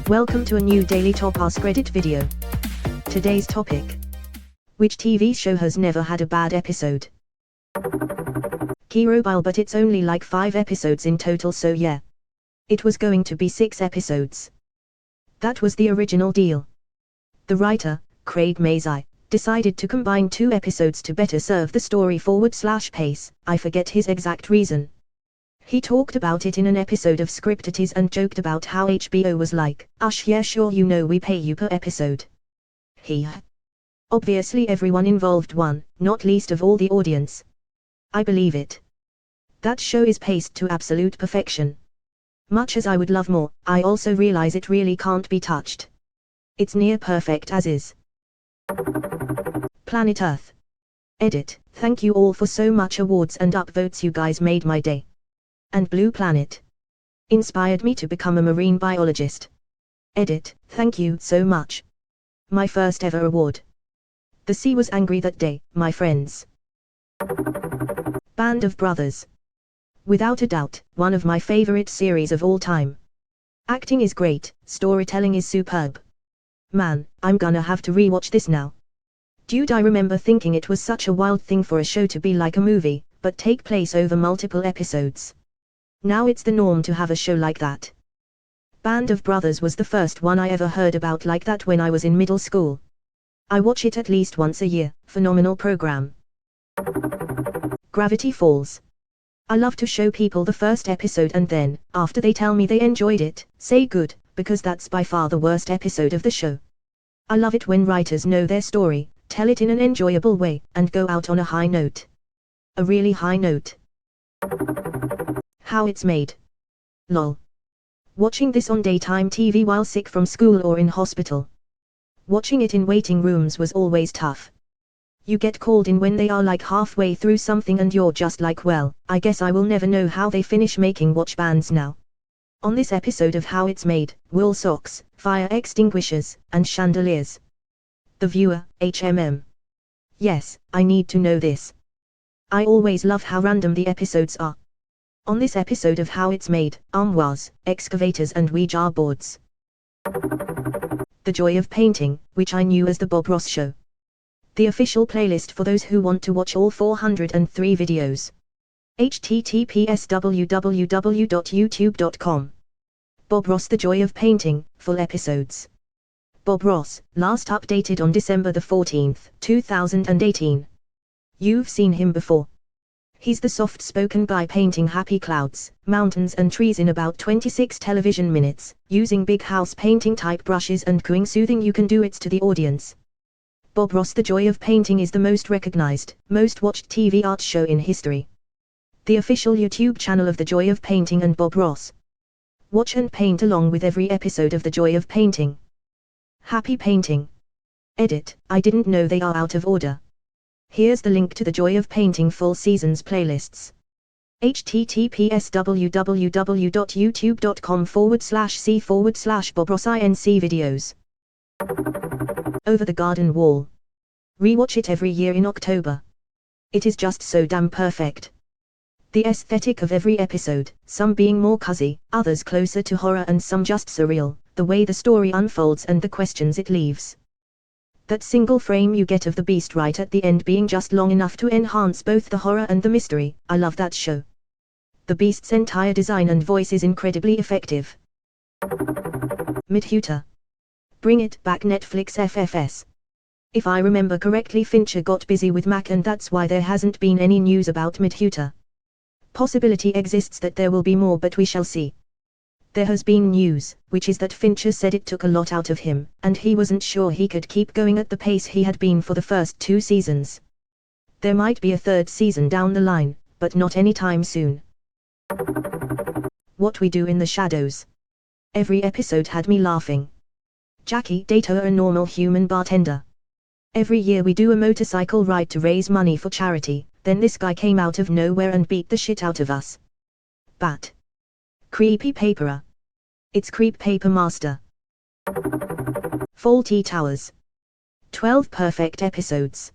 Welcome to a new daily top Askreddit video. Today's topic: which TV show has never had a bad episode? Kirobile, but it's only like 5 episodes in total, so yeah. It was going to be 6 episodes. That was the original deal. The writer, Craig Mazin, decided to combine 2 episodes to better serve the story / pace, I forget his exact reason. He talked about it in an episode of Scripted and joked about how HBO was like, yeah sure, you know, we pay you per episode. Obviously everyone involved won, not least of all the audience. I believe it. That show is paced to absolute perfection. Much as I would love more, I also realize it really can't be touched. It's near perfect as is. Planet Earth. Edit: thank you all for so much awards and upvotes, you guys made my day. And Blue Planet inspired me to become a marine biologist. Edit: thank you so much. My first ever award. The sea was angry that day, my friends. Band of Brothers. Without a doubt, one of my favorite series of all time. Acting is great, storytelling is superb. Man, I'm gonna have to rewatch this now. Dude, I remember thinking it was such a wild thing for a show to be like a movie, but take place over multiple episodes. Now it's the norm to have a show like that. Band of Brothers was the first one I ever heard about like that when I was in middle school. I watch it at least once a year, phenomenal program. Gravity Falls. I love to show people the first episode and then, after they tell me they enjoyed it, say good, because that's by far the worst episode of the show. I love it when writers know their story, tell it in an enjoyable way, and go out on a high note. A really high note. How It's Made. Lol. Watching this on daytime TV while sick from school or in hospital. Watching it in waiting rooms was always tough. You get called in when they are like halfway through something and you're just like, well, I guess I will never know how they finish making watch bands now. On this episode of How It's Made, wool socks, fire extinguishers, and chandeliers. The viewer, HMM. Yes, I need to know this. I always love how random the episodes are. On this episode of How It's Made, armoires, excavators and Ouija boards. The Joy of Painting, which I knew as the Bob Ross Show. The official playlist for those who want to watch all 403 videos. https://www.youtube.com. Bob Ross: The Joy of Painting, full episodes. Bob Ross, last updated on December 14, 2018. You've seen him before. He's the soft-spoken guy painting happy clouds, mountains and trees in about 26 television minutes, using big house painting type brushes and cooing soothing you can do it to the audience. Bob Ross: The Joy of Painting is the most recognized, most watched TV art show in history. The official YouTube channel of The Joy of Painting and Bob Ross. Watch and paint along with every episode of The Joy of Painting. Happy painting. Edit: I didn't know they are out of order. Here's the link to The Joy of Painting full seasons playlists. https://www.youtube.com/c/Bob Ross INC videos. Over the Garden Wall. Rewatch it every year in October. It is just so damn perfect. The aesthetic of every episode, some being more cozy, others closer to horror and some just surreal, the way the story unfolds and the questions it leaves. That single frame you get of the beast right at the end being just long enough to enhance both the horror and the mystery, I love that show. The beast's entire design and voice is incredibly effective. Midhooter. Bring it back, Netflix FFS. If I remember correctly, Fincher got busy with Mac and that's why there hasn't been any news about Midhooter. Possibility exists that there will be more, but we shall see. There has been news, which is that Fincher said it took a lot out of him, and he wasn't sure he could keep going at the pace he had been for the first 2 seasons. There might be a 3rd season down the line, but not anytime soon. What We Do in the Shadows. Every episode had me laughing. Jackie Dato, a normal human bartender. Every year we do a motorcycle ride to raise money for charity, then this guy came out of nowhere and beat the shit out of us. Bat. Creepy Paperer. It's Creep Paper Master. Faulty Towers. 12 perfect episodes.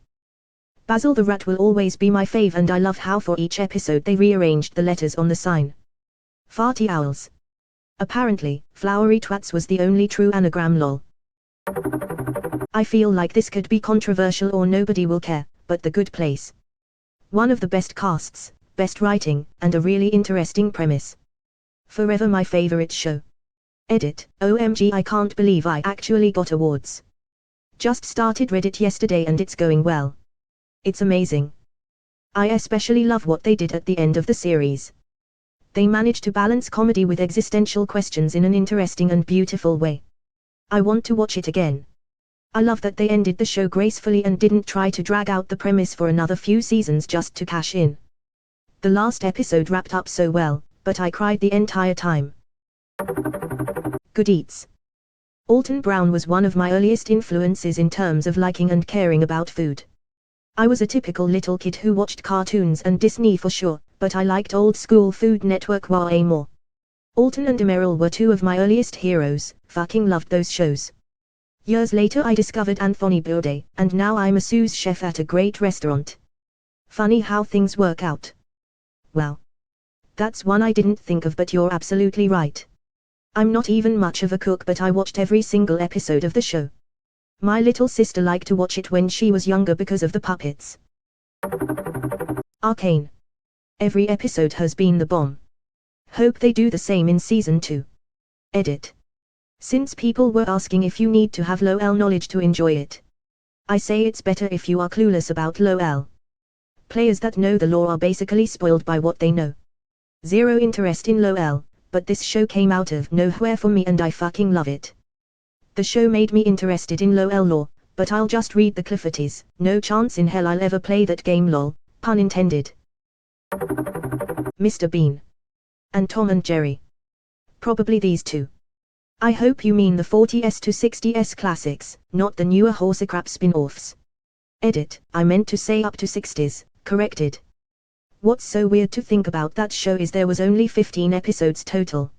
Basil the Rat will always be my fave, and I love how for each episode they rearranged the letters on the sign. Farty Owls. Apparently, flowery twats was the only true anagram lol. I feel like this could be controversial or nobody will care, but The Good Place. One of the best casts, best writing, and a really interesting premise. Forever my favorite show. Edit, OMG, I can't believe I actually got awards. Just started Reddit yesterday and it's going well. It's amazing. I especially love what they did at the end of the series. They managed to balance comedy with existential questions in an interesting and beautiful way. I want to watch it again. I love that they ended the show gracefully and didn't try to drag out the premise for another few seasons just to cash in. The last episode wrapped up so well, but I cried the entire time. Good Eats. Alton Brown was one of my earliest influences in terms of liking and caring about food. I was a typical little kid who watched cartoons and Disney for sure, but I liked old school Food Network way more. Alton and Emeril were two of my earliest heroes, fucking loved those shows. Years later I discovered Anthony Bourdain, and now I'm a sous chef at a great restaurant. Funny how things work out. Wow. That's one I didn't think of, but you're absolutely right. I'm not even much of a cook, but I watched every single episode of the show. My little sister liked to watch it when she was younger because of the puppets. Arcane. Every episode has been the bomb. Hope they do the same in season 2. Edit. Since people were asking if you need to have low L knowledge to enjoy it, I say it's better if you are clueless about low L. Players that know the lore are basically spoiled by what they know. Zero interest in low L, but this show came out of nowhere for me and I fucking love it. The show made me interested in low L lore, but I'll just read the Clifforties, no chance in hell I'll ever play that game lol, pun intended. Mr. Bean. And Tom and Jerry. Probably these two. I hope you mean the 40s to 60s classics, not the newer horsecrap spin-offs. Edit, I meant to say up to 60s, corrected. What's so weird to think about that show is there was only 15 episodes total.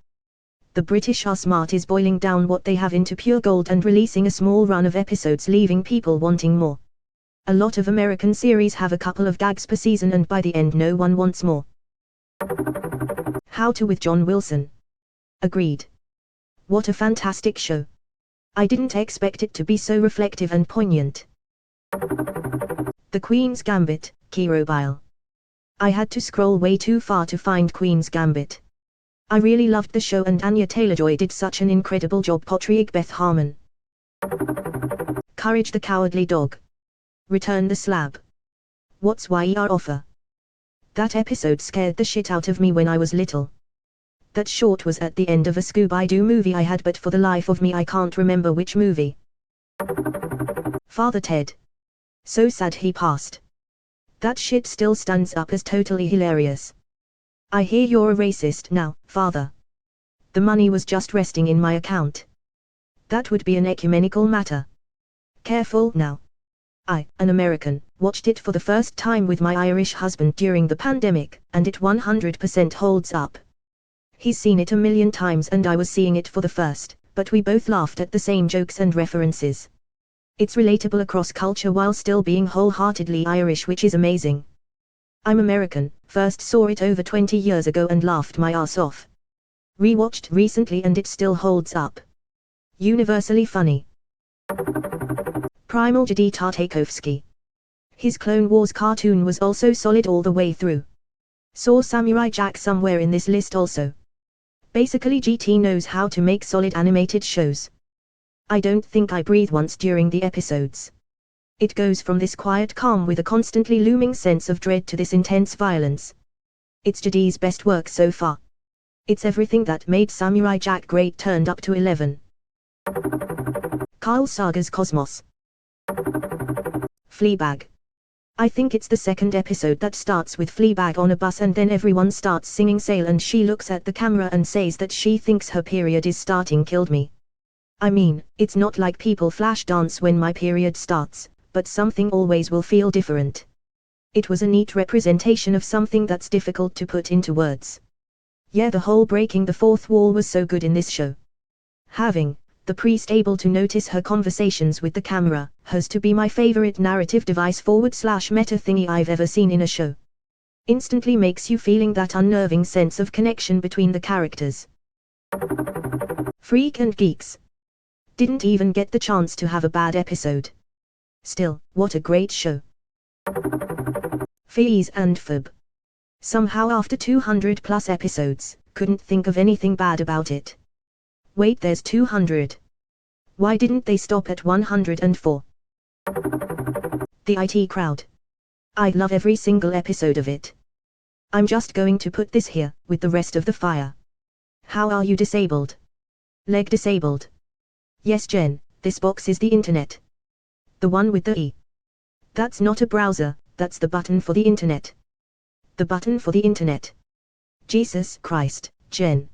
The British are smart is boiling down what they have into pure gold and releasing a small run of episodes, leaving people wanting more. A lot of American series have a couple of gags per season and by the end no one wants more. How to with John Wilson. Agreed. What a fantastic show. I didn't expect it to be so reflective and poignant. The Queen's Gambit, Kiro Bile. I had to scroll way too far to find Queen's Gambit. I really loved the show and Anya Taylor-Joy did such an incredible job portraying Beth Harmon. Courage the Cowardly Dog. Return the Slab. What's YER offer? That episode scared the shit out of me when I was little. That short was at the end of a Scooby-Doo movie I had, but for the life of me I can't remember which movie. Father Ted. So sad he passed. That shit still stands up as totally hilarious. I hear you're a racist now, Father. The money was just resting in my account. That would be an ecumenical matter. Careful now. I, an American, watched it for the first time with my Irish husband during the pandemic, and it 100% holds up. He's seen it a million times and I was seeing it for the first, but we both laughed at the same jokes and references. It's relatable across culture while still being wholeheartedly Irish, which is amazing. I'm American, first saw it over 20 years ago and laughed my ass off. Rewatched recently and it still holds up. Universally funny. Primal J.D. Tartakovsky. His Clone Wars cartoon was also solid all the way through. Saw Samurai Jack somewhere in this list also. Basically GT knows how to make solid animated shows. I don't think I breathe once during the episodes. It goes from this quiet calm with a constantly looming sense of dread to this intense violence. It's J.D.'s best work so far. It's everything that made Samurai Jack great turned up to 11. Carl Sager's Cosmos. Fleabag. I think it's the second episode that starts with Fleabag on a bus and then everyone starts singing Sail and she looks at the camera and says that she thinks her period is starting. Killed me. I mean, it's not like people flash dance when my period starts, but something always will feel different. It was a neat representation of something that's difficult to put into words. Yeah, the whole breaking the fourth wall was so good in this show. Having the priest able to notice her conversations with the camera has to be my favorite narrative device / meta thingy I've ever seen in a show. Instantly makes you feeling that unnerving sense of connection between the characters. Freak and Geeks. Didn't even get the chance to have a bad episode. Still, what a great show. Phineas and Ferb. Somehow after 200 plus episodes, couldn't think of anything bad about it. Wait, there's 200. Why didn't they stop at 104? The IT Crowd. I love every single episode of it. I'm just going to put this here, with the rest of the fire. How are you disabled? Leg disabled. Yes Jen, this box is the internet. The one with the E. That's not a browser, that's the button for the internet. The button for the internet. Jesus Christ, Jen.